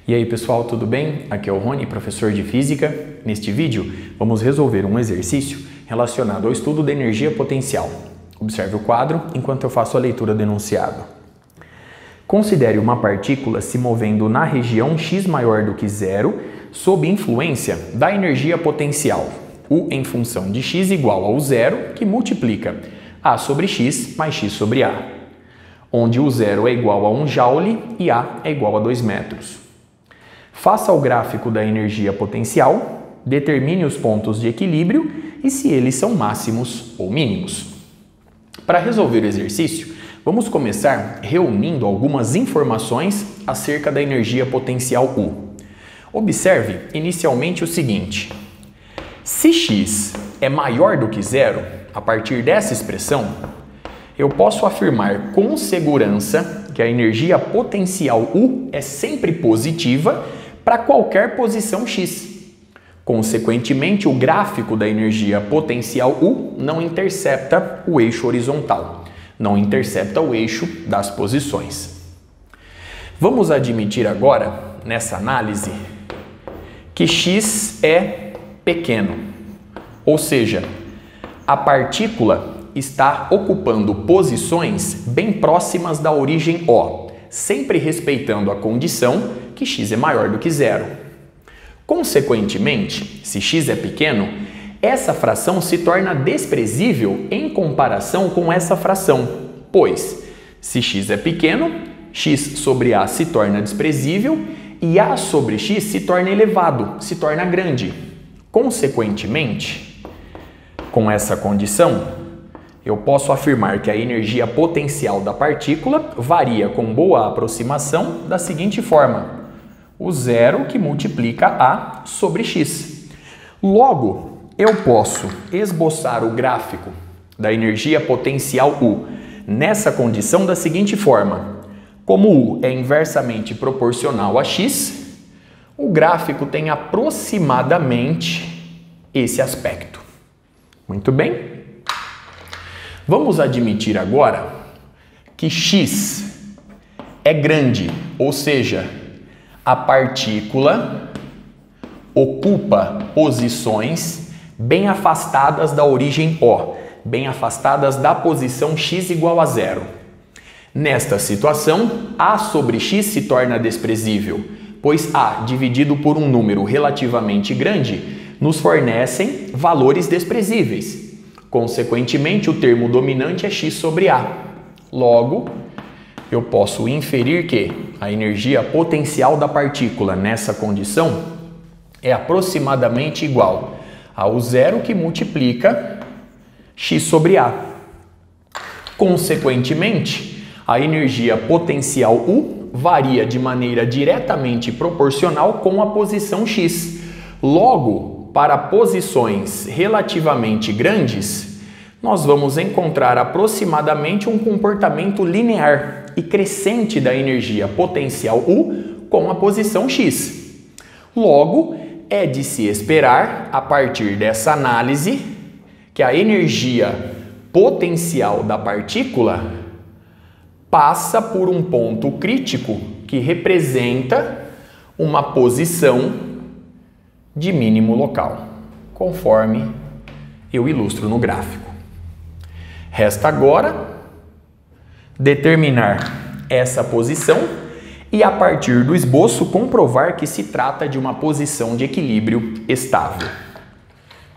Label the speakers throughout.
Speaker 1: E aí pessoal, tudo bem? Aqui é o Rony, professor de Física. Neste vídeo, vamos resolver um exercício relacionado ao estudo da energia potencial. Observe o quadro enquanto eu faço a leitura do enunciado. Considere uma partícula se movendo na região x maior do que zero sob influência da energia potencial, U em função de x igual ao zero, que multiplica A sobre x mais x sobre A, onde o zero é igual a 1 joule e A é igual a 2 metros. Faça o gráfico da energia potencial, determine os pontos de equilíbrio e se eles são máximos ou mínimos. Para resolver o exercício, vamos começar reunindo algumas informações acerca da energia potencial U. Observe inicialmente o seguinte: se x é maior do que zero, a partir dessa expressão, eu posso afirmar com segurança que a energia potencial U é sempre positiva para qualquer posição x. Consequentemente, o gráfico da energia potencial U não intercepta o eixo horizontal, não intercepta o eixo das posições. Vamos admitir agora, nessa análise, que x é pequeno, ou seja, a partícula está ocupando posições bem próximas da origem O, sempre respeitando a condição que x é maior do que zero. Consequentemente, se x é pequeno, essa fração se torna desprezível em comparação com essa fração, pois, se x é pequeno, x sobre A se torna desprezível e A sobre x se torna elevado, se torna grande. Consequentemente, com essa condição, eu posso afirmar que a energia potencial da partícula varia com boa aproximação da seguinte forma: o zero que multiplica A sobre x. Logo, eu posso esboçar o gráfico da energia potencial U nessa condição da seguinte forma: como U é inversamente proporcional a x, o gráfico tem aproximadamente esse aspecto. Muito bem? Vamos admitir agora que x é grande, ou seja, a partícula ocupa posições bem afastadas da origem O, bem afastadas da posição x igual a zero. Nesta situação, A sobre x se torna desprezível, pois A dividido por um número relativamente grande nos fornecem valores desprezíveis. Consequentemente, o termo dominante é x sobre A. Logo, eu posso inferir que a energia potencial da partícula nessa condição é aproximadamente igual ao zero que multiplica x sobre A. Consequentemente, a energia potencial U varia de maneira diretamente proporcional com a posição x. Logo, para posições relativamente grandes, nós vamos encontrar aproximadamente um comportamento linear e crescente da energia potencial U com a posição x. Logo, é de se esperar, a partir dessa análise, que a energia potencial da partícula passa por um ponto crítico que representa uma posição de mínimo local, conforme eu ilustro no gráfico. Resta agora determinar essa posição e, a partir do esboço, comprovar que se trata de uma posição de equilíbrio estável.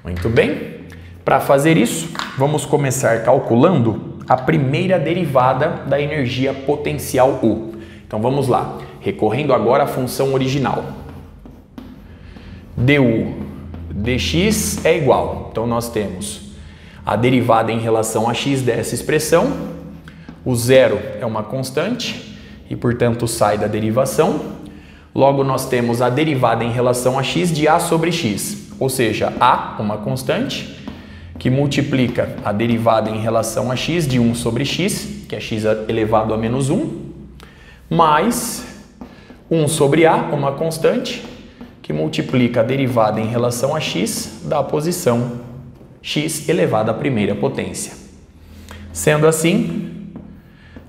Speaker 1: Muito bem. Para fazer isso, vamos começar calculando a primeira derivada da energia potencial U. Então vamos lá, recorrendo agora à função original. du dx é igual. Então nós temos a derivada em relação a x dessa expressão. O zero é uma constante e, portanto, sai da derivação. Logo, nós temos a derivada em relação a x de A sobre x, ou seja, A, uma constante, que multiplica a derivada em relação a x de 1 sobre x, que é x elevado a menos 1, mais 1 sobre A, uma constante, que multiplica a derivada em relação a x da posição x elevado à primeira potência. Sendo assim,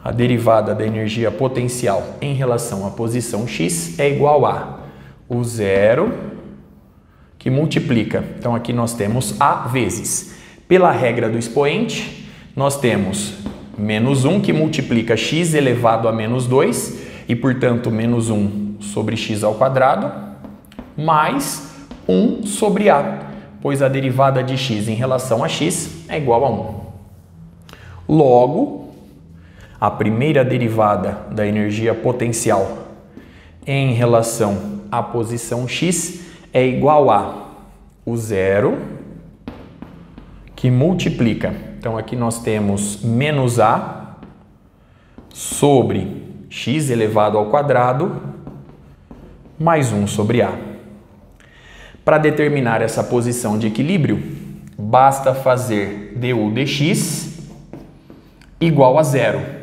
Speaker 1: a derivada da energia potencial em relação à posição x é igual a o zero que multiplica. Então, aqui nós temos A vezes. Pela regra do expoente, nós temos menos 1 que multiplica x elevado a menos 2 e, portanto, menos 1 sobre x ao quadrado, mais 1 sobre A, pois a derivada de x em relação a x é igual a 1. Logo, a primeira derivada da energia potencial em relação à posição x é igual a o zero que multiplica. Então, aqui nós temos menos A sobre x elevado ao quadrado mais 1 sobre A. Para determinar essa posição de equilíbrio, basta fazer du dx igual a zero.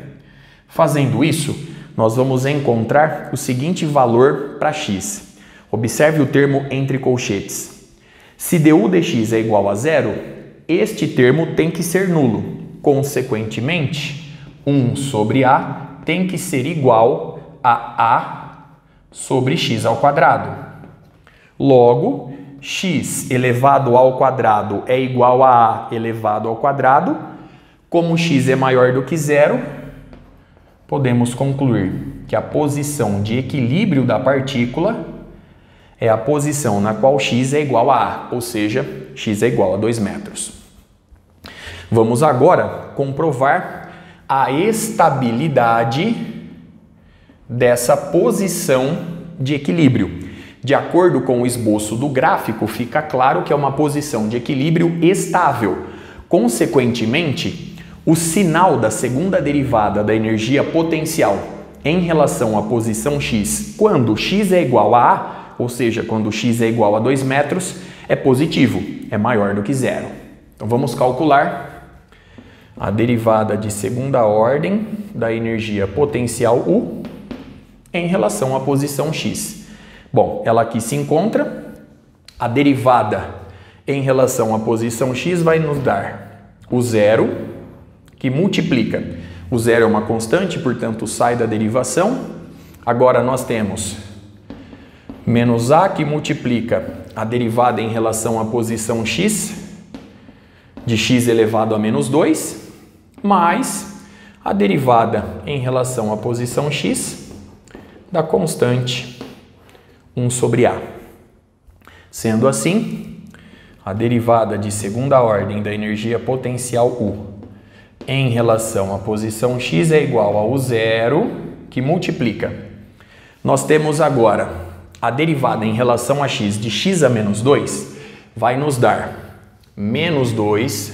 Speaker 1: Fazendo isso, nós vamos encontrar o seguinte valor para x. Observe o termo entre colchetes. Se du dx é igual a zero, este termo tem que ser nulo. Consequentemente, 1 sobre A tem que ser igual a A sobre x ao quadrado. Logo, x elevado ao quadrado é igual a A elevado ao quadrado. Como x é maior do que zero, podemos concluir que a posição de equilíbrio da partícula é a posição na qual x é igual a A, ou seja, x é igual a 2 metros. Vamos agora comprovar a estabilidade dessa posição de equilíbrio. De acordo com o esboço do gráfico, fica claro que é uma posição de equilíbrio estável. Consequentemente, o sinal da segunda derivada da energia potencial em relação à posição x, quando x é igual a A, ou seja, quando x é igual a 2 metros, é positivo, é maior do que zero. Então vamos calcular a derivada de segunda ordem da energia potencial U em relação à posição x. Bom, ela aqui se encontra, a derivada em relação à posição x vai nos dar o zero que multiplica. O zero é uma constante, portanto sai da derivação. Agora nós temos menos A que multiplica a derivada em relação à posição x, de x elevado a menos 2, mais a derivada em relação à posição x da constante 1 sobre A. Sendo assim, a derivada de segunda ordem da energia potencial U em relação à posição x é igual ao zero que multiplica. Nós temos agora a derivada em relação a x de x a menos 2 vai nos dar menos 2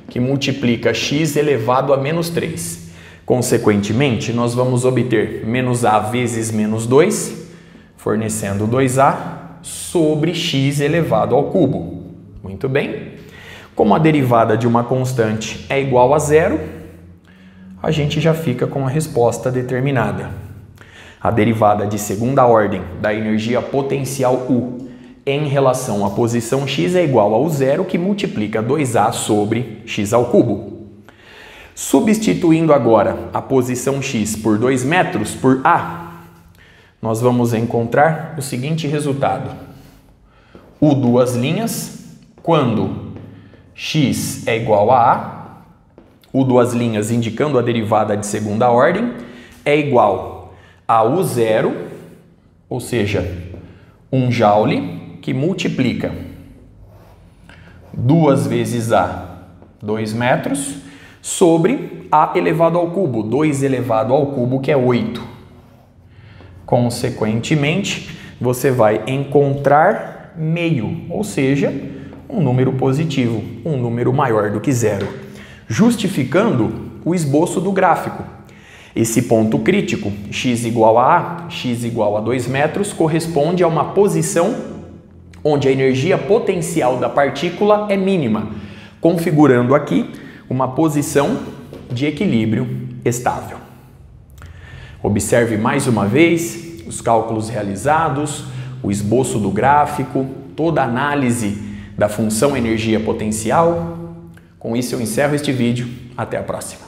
Speaker 1: que multiplica x elevado a menos 3. Consequentemente, nós vamos obter menos A vezes menos 2, fornecendo 2A sobre x elevado ao cubo. Muito bem. Como a derivada de uma constante é igual a zero, a gente já fica com a resposta determinada. A derivada de segunda ordem da energia potencial U em relação à posição x é igual ao zero que multiplica 2A sobre x ao cubo. Substituindo agora a posição x por 2 metros por A, nós vamos encontrar o seguinte resultado. U duas linhas, quando x é igual a A, U duas linhas indicando a derivada de segunda ordem, é igual a U zero, ou seja, 1 joule, que multiplica 2 vezes A, 2 metros, sobre A elevado ao cubo, 2 elevado ao cubo, que é 8. Consequentemente, você vai encontrar meio, ou seja, um número positivo, um número maior do que zero, justificando o esboço do gráfico. Esse ponto crítico, x igual a A, x igual a 2 metros, corresponde a uma posição onde a energia potencial da partícula é mínima, configurando aqui uma posição de equilíbrio estável. Observe mais uma vez os cálculos realizados, o esboço do gráfico, toda a análise da função energia potencial. Com isso eu encerro este vídeo. Até a próxima.